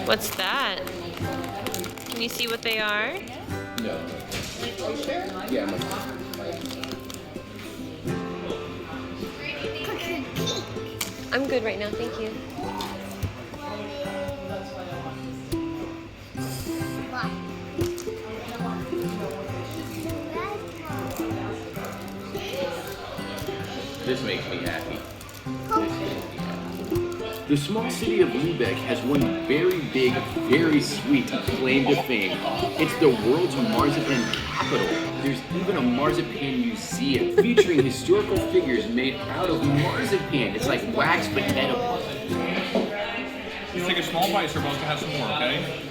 What's that? Can you see what they are? No. Yeah, I'm good right now, thank you. This makes me happy. The small city of Lübeck has one very big, very sweet claim to fame. It's the world's marzipan capital. There's even a marzipan museum featuring historical figures made out of marzipan. It's like wax but edible. Just take a small bite, so we're about to have some more, okay?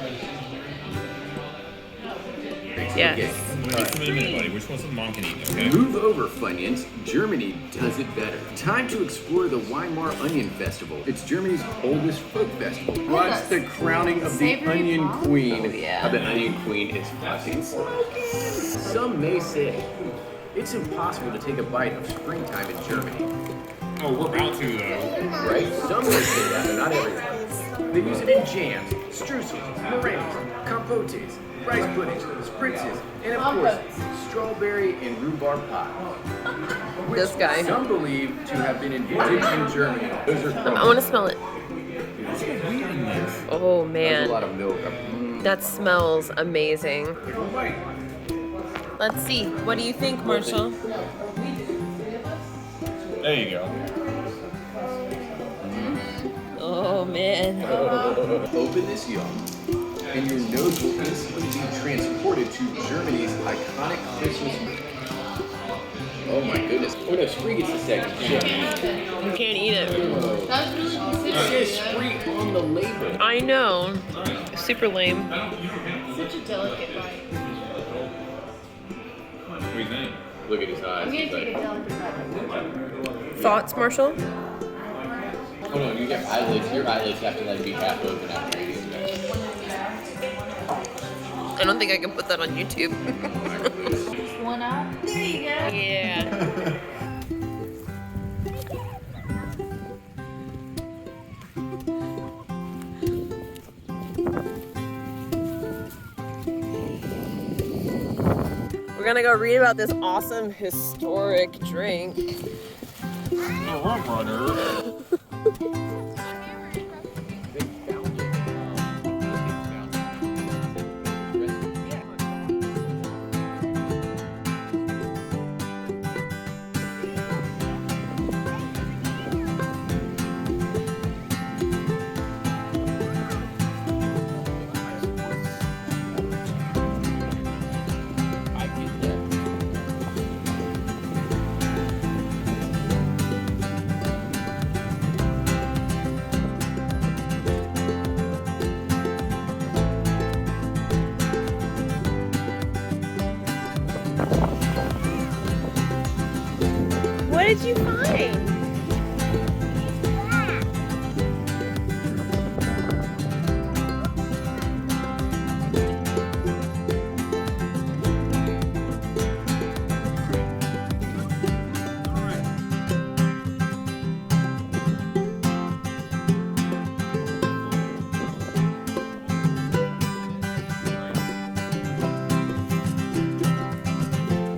Yes. Just a minute, buddy. Which one's the mom can eat, okay? Move over, Funyuns. Germany does it better. Time to explore the Weimar Onion Festival. It's Germany's oldest folk festival. Watch the crowning of the Onion Queen. Yeah. The Onion Queen is fucking smoking. Some may say it's impossible to take a bite of springtime in Germany. Oh, we're about to, though. Right? Some may say that, but not everyone. They use it in jams, streusels, meringues, compotes, rice puddings, spritzes, and of course, strawberry and rhubarb pie. Which This guy. some believe to have been invented in Germany. Those are I want to smell it. Oh There's man, a lot of milk. that smells amazing. Let's see. What do you think, Marshall? There you go. Oh man. Open this young, and your nose will instantly be transported to Germany's iconic Christmas. Oh my goodness. Oh no, Spree gets the second. You can't eat it. It says Spree on the label. I know. Super lame. Such a delicate bite. What do you think? Look at his eyes. I'm gonna He's take a like, delicate bite. Thoughts, Marshall? oh no, you get eyelids. Your eyelids have to like be half open after eating that. I don't think I can put that on YouTube. Just one eye. There you go. Yeah. We're gonna go read about this awesome historic drink. The rum runner. What did you find?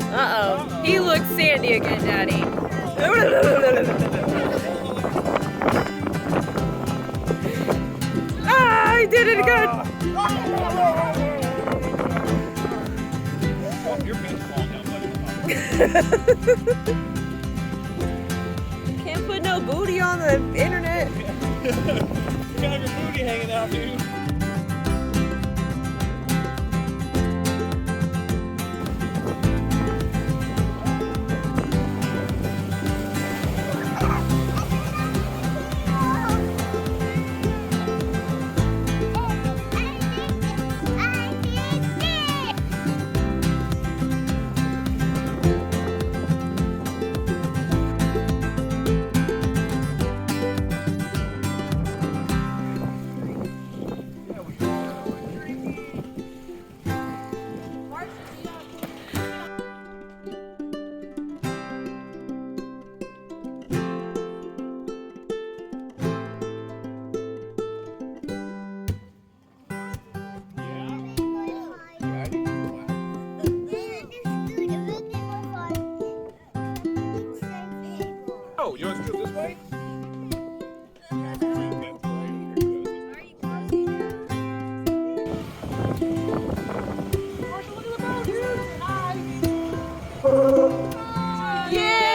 Uh-oh. He looks sandy again, Daddy. Ah, I did it again. Your pants falling down, buddy. Can't put no booty on the internet. You got your booty hanging out, dude. go. You want to do it this way? Yeah!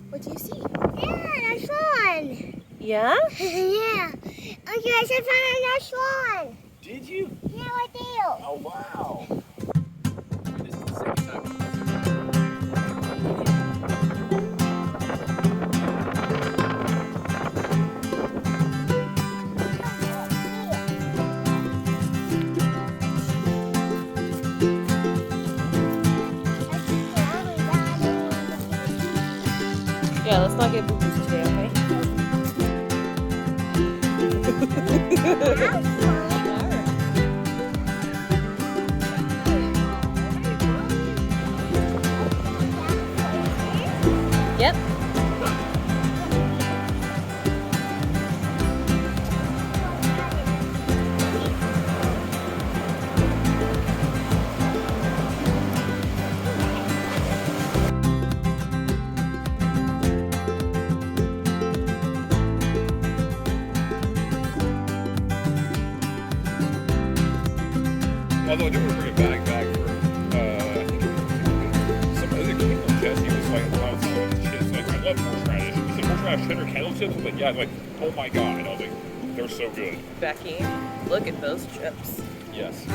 What do you see? Yeah, that's one. Yeah? Yeah. Okay, I said find a nice one. Did you? Yeah, I do. Oh, wow. This is the second time. Yeah, let's not get boo-boos today, okay? Yep. Although I do want to bring a bag for, I think some of the Kingdom Jesse was like, when I was talking about the chips, like, I love horseradish. You said horseradish cheddar kettle chips? Like, yeah, like, oh my god. And I was like, they're so good. Becky, look at those chips. Yes.